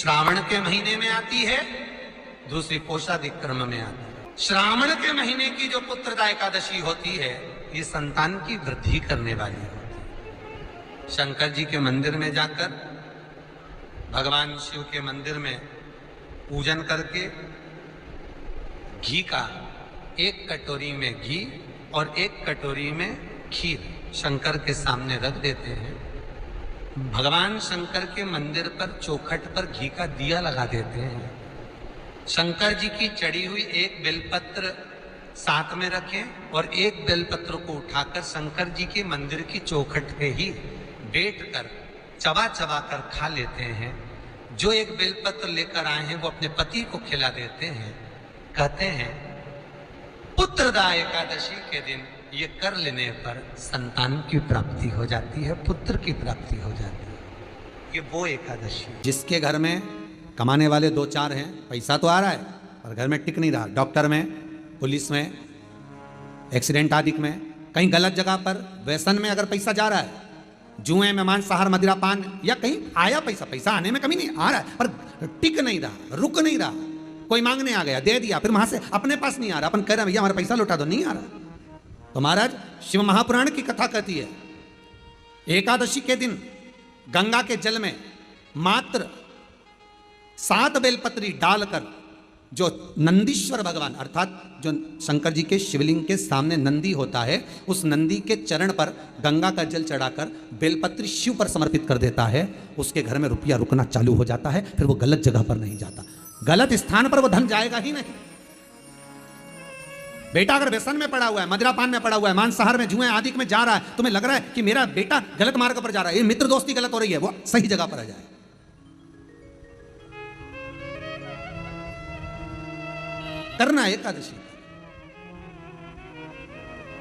श्रावण के महीने में आती है, दूसरी पोषादिक क्रम में आती है। श्रावण के महीने की जो पुत्रदा एकादशी होती है, ये संतान की वृद्धि करने वाली होती है। शंकर जी के मंदिर में जाकर, भगवान शिव के मंदिर में पूजन करके घी का एक कटोरी में घी और एक कटोरी में खीर शंकर के सामने रख देते हैं। भगवान शंकर के मंदिर पर चौखट पर घी का दिया लगा देते हैं। शंकर जी की चढ़ी हुई एक बेलपत्र साथ में रखें और एक बेलपत्र को उठाकर शंकर जी के मंदिर की चौखट पे ही बैठ कर चबा चबा कर खा लेते हैं। जो एक बेलपत्र लेकर आए हैं वो अपने पति को खिला देते हैं। कहते हैं पुत्रदा एकादशी के दिन ये कर लेने पर संतान की प्राप्ति हो जाती है, पुत्र की प्राप्ति हो जाती है। ये वो एकादशी जिसके घर में कमाने वाले दो चार हैं, पैसा तो आ रहा है पर घर में टिक नहीं रहा, डॉक्टर में, पुलिस में, एक्सीडेंट आदि में, कहीं गलत जगह पर व्यसन में अगर पैसा जा रहा है, जुए में, मांसाहार, मदिरा पान, या कहीं आया पैसा आने में कमी नहीं, आ रहा है पर टिक नहीं रहा, रुक नहीं रहा। कोई मांगने आ गया, दे दिया, फिर वहां से अपने पास नहीं आ रहा, अपन कह रहे हैं भैया हमारा पैसा लौटा दो, नहीं आ रहा। तो महाराज शिव महापुराण की कथा कहती है एकादशी के दिन गंगा के जल में मात्र 7 बेलपत्री डालकर जो नंदीश्वर भगवान अर्थात जो शंकर जी के शिवलिंग के सामने नंदी होता है, उस नंदी के चरण पर गंगा का जल चढ़ाकर बेलपत्री शिव पर समर्पित कर देता है, उसके घर में रुपया रुकना चालू हो जाता है। फिर वो गलत जगह पर नहीं जाता, गलत स्थान पर वो धन जाएगा ही नहीं। बेटा अगर व्यसन में पड़ा हुआ है, मदिरा पान में पड़ा हुआ है, मांसाहार में, जुए आदि में जा रहा है, तुम्हें लग रहा है कि मेरा बेटा गलत मार्ग पर जा रहा है, ये मित्र दोस्ती गलत हो रही है, वो सही जगह पर आ जाए। करना है एकादशी।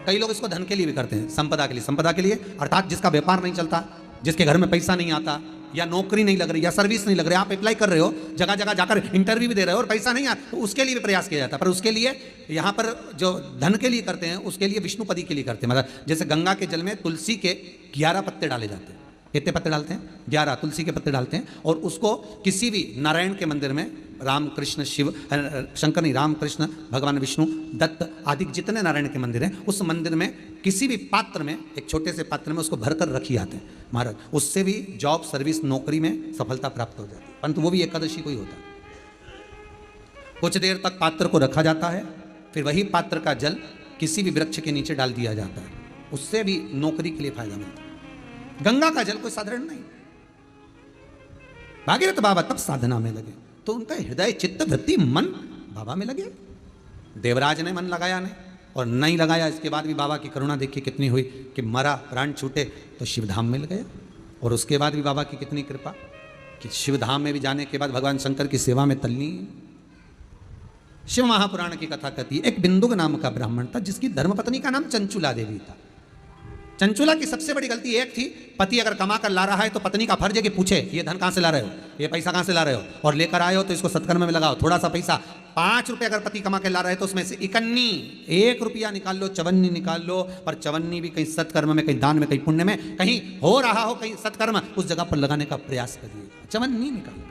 कई लोग इसको धन के लिए भी करते हैं, संपदा के लिए। संपदा के लिए अर्थात जिसका व्यापार नहीं चलता, जिसके घर में पैसा नहीं आता, या नौकरी नहीं लग रही, या सर्विस नहीं लग रही, आप अप्लाई कर रहे हो, जगह जगह जाकर इंटरव्यू भी दे रहे हो और पैसा नहीं आता, तो उसके लिए भी प्रयास किया जाता है। पर उसके लिए यहाँ पर जो धन के लिए करते हैं, उसके लिए विष्णुपदी के लिए करते हैं। मतलब जैसे गंगा के जल में तुलसी के 11 पत्ते डाले जाते हैं। कितने पत्ते डालते हैं? 11 तुलसी के पत्ते डालते हैं। और उसको किसी भी नारायण के मंदिर में, राम कृष्ण शिव, शंकर नहीं, राम कृष्ण, भगवान विष्णु, दत्त आदि जितने नारायण के मंदिर हैं, उस मंदिर में किसी भी पात्र में, एक छोटे से पात्र में उसको भरकर रखी जाते हैं महाराज। उससे भी जॉब, सर्विस, नौकरी में सफलता प्राप्त हो जाती है। परंतु वो भी एकादशी को ही होता है। कुछ देर तक पात्र को रखा जाता है, फिर वही पात्र का जल किसी भी वृक्ष के नीचे डाल दिया जाता है, उससे भी नौकरी के लिए फायदा मिलता है। गंगा का जल कोई साधारण नहीं। भागीरथ बाबा तब साधना में लगे तो उनका हृदय, चित्त, वृत्ति, मन बाबा में लगे। देवराज ने मन लगाया नहीं, और नहीं लगाया, इसके बाद भी बाबा की करुणा देखिए कितनी हुई कि मरा, प्राण छूटे तो शिवधाम मिल गया। और उसके बाद भी बाबा की कितनी कृपा कि शिवधाम में भी जाने के बाद भगवान शंकर की सेवा में तल्लीन। शिव महापुराण की कथा कहती है, एक बिंदुक नाम का ब्राह्मण था जिसकी धर्मपत्नी का नाम चंचुला देवी था। चंचुला की सबसे बड़ी गलती एक थी, पति अगर कमा कर ला रहा है तो पत्नी का फर्ज है कि पूछे ये धन कहाँ से ला रहे हो, ये पैसा कहाँ से ला रहे हो, और लेकर आए हो तो इसको सत्कर्म में लगाओ। थोड़ा सा पैसा 5 रुपये अगर पति कमा के ला रहे हो तो उसमें से 1 रुपया निकाल लो, 54 निकाल लो। पर 54 भी कहीं सत्कर्म में, कहीं दान में, कहीं पुण्य में, कहीं हो रहा हो, कहीं सत्कर्म, उस जगह पर लगाने का प्रयास करिए। 54 निकाल,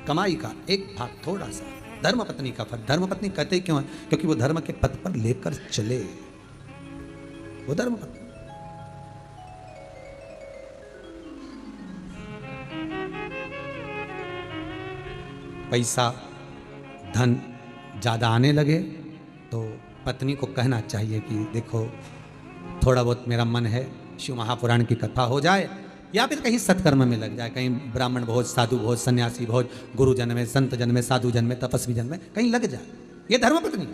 कमाई का एक भाग थोड़ा सा धर्मपत्नी का फर्ज। धर्मपत्नी कहते क्यों है? क्योंकि वो धर्म के पथ पर लेकर चले, वो धर्मपत्नी। पैसा, धन ज़्यादा आने लगे तो पत्नी को कहना चाहिए कि देखो थोड़ा बहुत मेरा मन है, शिव महापुराण की कथा हो जाए, या फिर कहीं सत्कर्म में लग जाए, कहीं ब्राह्मण भोज, साधु भोज, सन्यासी भोज, गुरु जन में, संत जन में, साधु जन में, तपस्वी जन में कहीं लग जाए। ये धर्मपत्नी,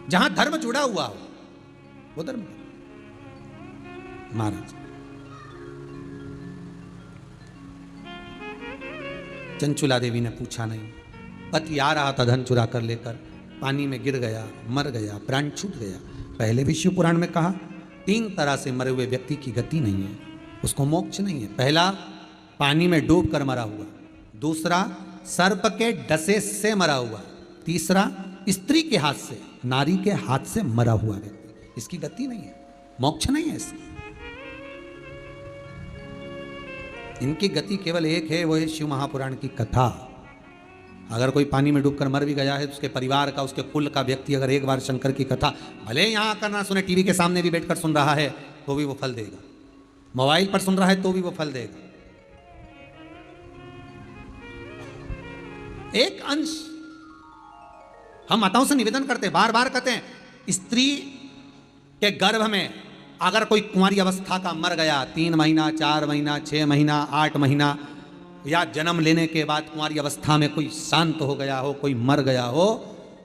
जहां धर्म जुड़ा हुआ हो वो धर्म। महाराज चंचुला देवी ने पूछा नहीं, पति आ रहा था धन चुरा कर लेकर, पानी में गिर गया, मर गया, प्राण छूट गया। पहले भी शिव पुराण में कहा 3 तरह से मरे हुए व्यक्ति की गति नहीं है, उसको मोक्ष नहीं है। पहला पानी में डूब कर मरा हुआ, दूसरा सर्प के डसे से मरा हुआ, तीसरा स्त्री के हाथ से, नारी के हाथ से मरा हुआ व्यक्ति, इसकी गति नहीं है, मोक्ष नहीं है इसकी। इनकी गति केवल एक है, वो है शिव महापुराण की कथा। अगर कोई पानी में डूबकर मर भी गया है तो उसके परिवार का, उसके कुल का व्यक्ति अगर एक बार शंकर की कथा भले यहाँ आकर ना सुने, टीवी के सामने भी बैठकर सुन रहा है तो भी वो फल देगा, मोबाइल पर सुन रहा है तो भी वो फल देगा। एक अंश हम माताओं से निवेदन करते हैं, बार बार कहते हैं, स्त्री के गर्भ में अगर कोई कुंवारी अवस्था का मर गया, 3 महीना, 4 महीना, 6 महीना, 8 महीना, या जन्म लेने के बाद कुंवारी अवस्था में कोई शांत हो गया हो, कोई मर गया हो,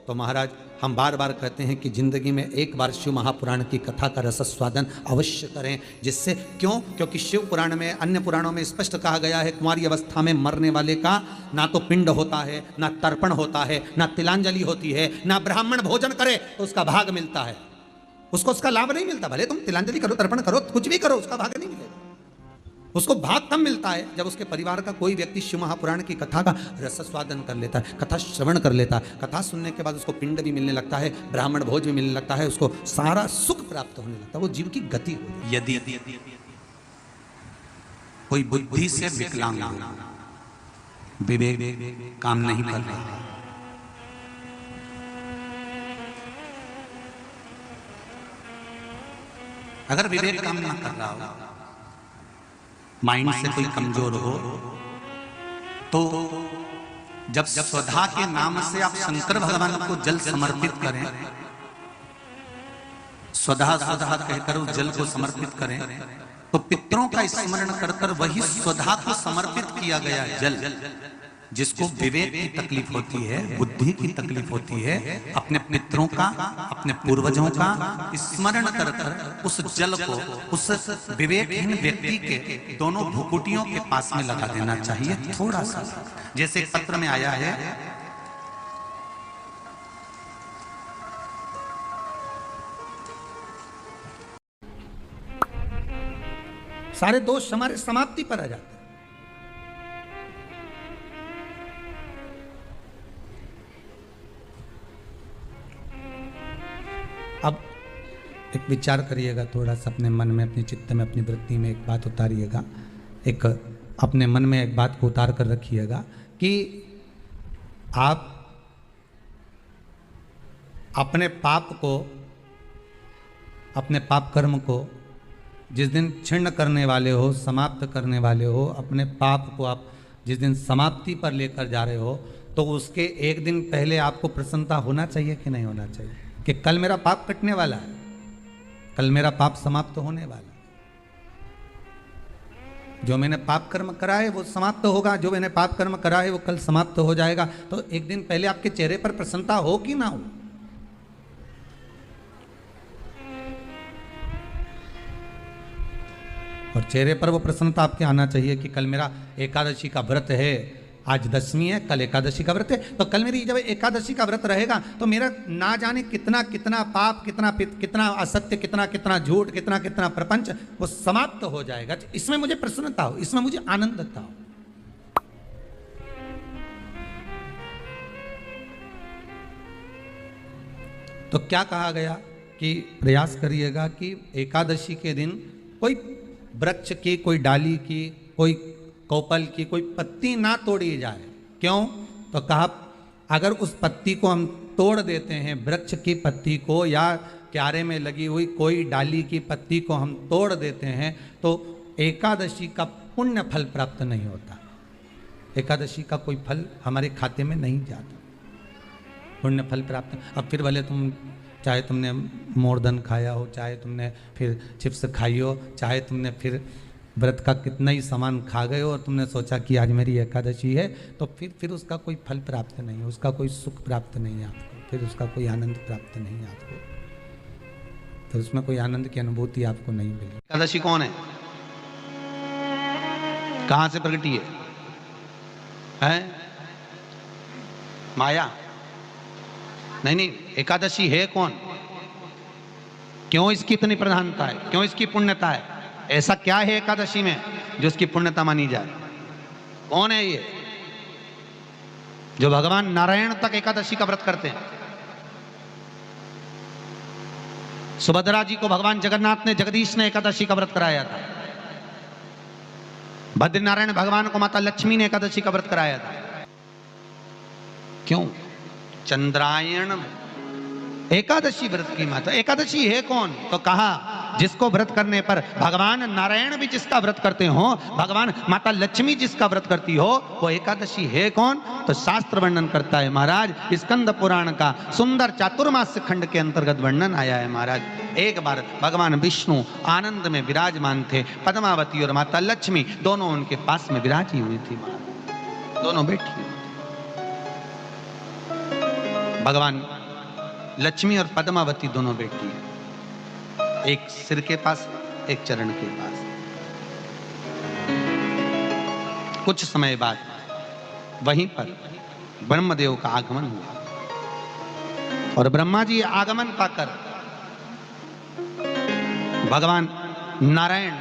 तो महाराज हम बार बार कहते हैं कि जिंदगी में एक बार शिव महापुराण की कथा का रसस्वादन अवश्य करें। जिससे क्यों? क्योंकि शिव पुराण में, अन्य पुराणों में स्पष्ट कहा गया है, कुंवारी अवस्था में मरने वाले का ना तो पिंड होता है, ना तर्पण होता है, ना तिलांजलि होती है, ना ब्राह्मण भोजन करे तो उसका भाग मिलता है, उसको उसका लाभ नहीं मिलता। भले तुम तिलांजलि करो, तर्पण करो, कुछ भी करो, उसका भाग नहीं मिलेगा। उसको भाग तब मिलता है जब उसके परिवार का कोई व्यक्ति शिव महापुराण की कथा का रसस्वादन कर लेता है, कथा श्रवण कर लेता है। कथा सुनने के बाद उसको पिंड भी मिलने लगता है, ब्राह्मण भोज भी मिलने लगता है, उसको सारा सुख प्राप्त होने लगता है, वो जीव की गति हो जाती है। यदि कोई बुद्धि से विकलांग हो, विवेक काम नहीं कर रहा, अगर विवेक काम ना कर रहा हो, माइंड से कोई कमजोर हो, तो जब स्वधा के नाम से आप शंकर भगवान को जल समर्पित करें, स्वधा स्वधा कहकर उस जल को समर्पित करें, तो पितरों का स्मरण कर कर वही स्वधा को समर्पित किया गया जल, जिसको विवेक की तकलीफ होती है, बुद्धि की तकलीफ होती है, अपने पितरों का, अपने पूर्वजों का स्मरण कर कर उस जल को उस विवेकहीन व्यक्ति के दोनों भुकुटियों के पास में लगा देना चाहिए, थोड़ा सा। जैसे एक पत्र में आया है, सारे दोष हमारे समाप्ति पर आ जाते हैं। अब एक विचार करिएगा थोड़ा सा अपने मन में, अपने चित्त में, अपनी वृत्ति में एक बात उतारिएगा, एक अपने मन में एक बात को उतार कर रखिएगा कि आप अपने पाप को, अपने पाप कर्म को जिस दिन छिन्न करने वाले हो, समाप्त करने वाले हो, अपने पाप को आप जिस दिन समाप्ति पर लेकर जा रहे हो, तो उसके एक दिन पहले आपको प्रसन्नता होना चाहिए कि नहीं होना चाहिए कि कल मेरा पाप कटने वाला है, कल मेरा पाप समाप्त होने वाला है। जो मैंने पाप कर्म करा है वो समाप्त होगा, जो मैंने पाप कर्म करा है वो कल समाप्त हो जाएगा। तो एक दिन पहले आपके चेहरे पर प्रसन्नता हो कि ना हो? और चेहरे पर वो प्रसन्नता आपके आना चाहिए कि कल मेरा एकादशी का व्रत है, आज दशमी है, कल एकादशी का व्रत है, तो कल मेरी जब एकादशी का व्रत रहेगा तो मेरा ना जाने कितना कितना पाप, कितना असत्य, कितना झूठ, कितना प्रपंच वो समाप्त हो जाएगा। इसमें मुझे प्रसन्नता हो, इसमें मुझे आनंदता हो। तो क्या कहा गया कि प्रयास करिएगा कि एकादशी के दिन कोई वृक्ष की, कोई डाली की, कोई कोपल की कोई पत्ती ना तोड़ी जाए। क्यों? तो कहा अगर उस पत्ती को हम तोड़ देते हैं, वृक्ष की पत्ती को या क्यारे में लगी हुई कोई डाली की पत्ती को हम तोड़ देते हैं तो एकादशी का पुण्य फल प्राप्त नहीं होता, एकादशी का कोई फल हमारे खाते में नहीं जाता, पुण्य फल प्राप्त। अब फिर भले तुम चाहे तुमने मोरधन खाया हो, चाहे तुमने फिर चिप्स खाई हो, चाहे तुमने फिर व्रत का कितना ही सामान खा गए हो और तुमने सोचा कि आज मेरी एकादशी है, तो फिर उसका कोई फल प्राप्त नहीं है, उसका कोई सुख प्राप्त नहीं है आपको, फिर उसका कोई आनंद प्राप्त नहीं है आपको, तो उसमें कोई आनंद की अनुभूति आपको नहीं मिली। एकादशी कौन है? कहां से प्रकटी है? माया? नहीं, एकादशी है कौन? क्यों इसकी इतनी प्रधानता है? क्यों इसकी पुण्यता है? ऐसा क्या है एकादशी में जो इसकी पुण्यता मानी जाए? कौन है ये जो भगवान नारायण तक एकादशी का व्रत करते हैं? सुभद्रा जी को भगवान जगन्नाथ ने, जगदीश ने एकादशी का व्रत कराया था। बद्रीनारायण भगवान को माता लक्ष्मी ने एकादशी का व्रत कराया था। क्यों? चंद्रायण एकादशी व्रत की माता। एकादशी है कौन? तो कहा जिसको व्रत करने पर भगवान नारायण भी जिसका व्रत करते हो, भगवान माता लक्ष्मी जिसका व्रत करती हो, वो एकादशी है कौन? तो शास्त्र वर्णन करता है महाराज, स्कंद पुराण का सुंदर चातुर्मास्य खंड के अंतर्गत वर्णन आया है महाराज। एक बार भगवान विष्णु आनंद में विराजमान थे, पद्मावती और माता लक्ष्मी दोनों उनके पास में विराजी हुई थी, दोनों बैठी हुई। भगवान लक्ष्मी और पद्मावती दोनों बैठी है, एक सिर के पास, एक चरण के पास। कुछ समय बाद वहीं पर ब्रह्मदेव का आगमन हुआ और ब्रह्मा जी आगमन पाकर भगवान नारायण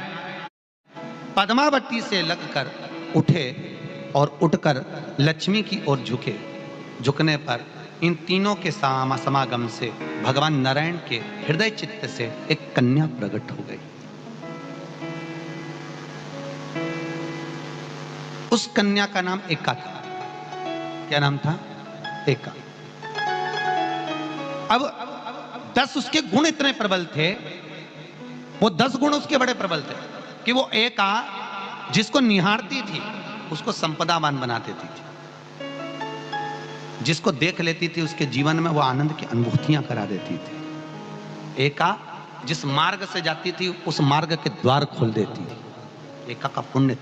पद्मावती से लगकर उठे और उठकर लक्ष्मी की ओर झुके। झुकने पर इन तीनों के समागम से भगवान नारायण के हृदय चित्त से एक कन्या प्रकट हो गई। उस कन्या का नाम एका था। क्या नाम था? एका। अब 10 उसके गुण इतने प्रबल थे, वो 10 गुण उसके बड़े प्रबल थे कि वो एका जिसको निहारती थी उसको संपदावान बना देती थी, जिसको देख लेती थी उसके जीवन में वो आनंद की अनुभूतियां करा देती थी। एका जिस मार्ग से जाती थी उस मार्ग के द्वार खोल देती थी। एका का पुण्य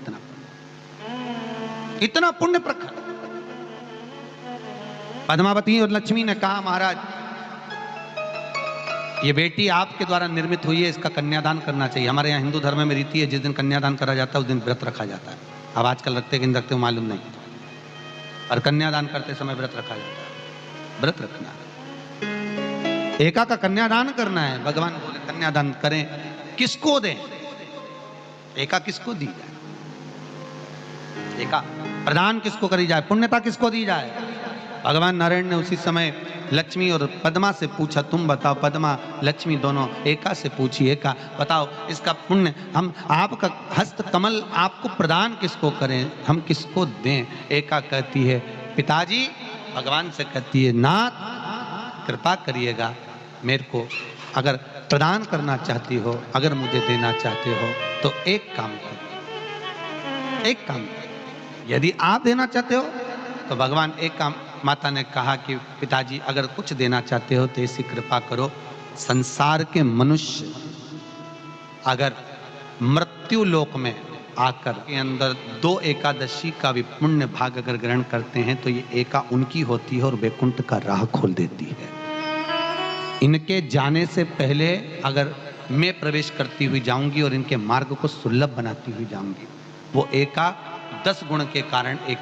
इतना पुण्य प्रखर। पद्मावती और लक्ष्मी ने कहा महाराज ये बेटी आपके द्वारा निर्मित हुई है, इसका कन्यादान करना चाहिए। हमारे यहाँ हिंदू धर्म में रीति है, जिस दिन कन्यादान करा जाता है उस दिन व्रत रखा जाता है। अब आजकल रखते कि नहीं रखते मालूम नहीं, और कन्यादान करते समय व्रत रखा जाता है। व्रत रखना, एका का कन्यादान करना है। भगवान बोले कन्यादान करें, किसको दें? एका किसको दी जाए? एका प्रदान किसको करी जाए? पुण्यता किसको दी जाए? भगवान नारायण ने उसी समय लक्ष्मी और पद्मा से पूछा, तुम बताओ। पद्मा लक्ष्मी दोनों एका से पूछी, एका बताओ इसका पुण्य हम आपका हस्त कमल आपको प्रदान किसको करें, हम किसको दें? एका कहती है पिताजी, भगवान से कहती है नाथ कृपा करिएगा मेरे को, अगर प्रदान करना चाहती हो, अगर मुझे देना चाहते हो तो एक काम करो, एक काम करो। यदि आप देना चाहते हो तो भगवान एक काम, माता ने कहा कि पिताजी अगर कुछ देना चाहते हो तो ऐसी कृपा करो, संसार के मनुष्य अगर मृत्यु लोक में आकर के अंदर 2 एकादशी का भी पुण्य भाग अगर ग्रहण करते हैं तो ये एका उनकी होती है और वैकुंठ का राह खोल देती है। इनके जाने से पहले अगर मैं प्रवेश करती हुई जाऊंगी और इनके मार्ग को सुलभ बनाती हुई जाऊंगी। वो एका 10 गुण के कारण एक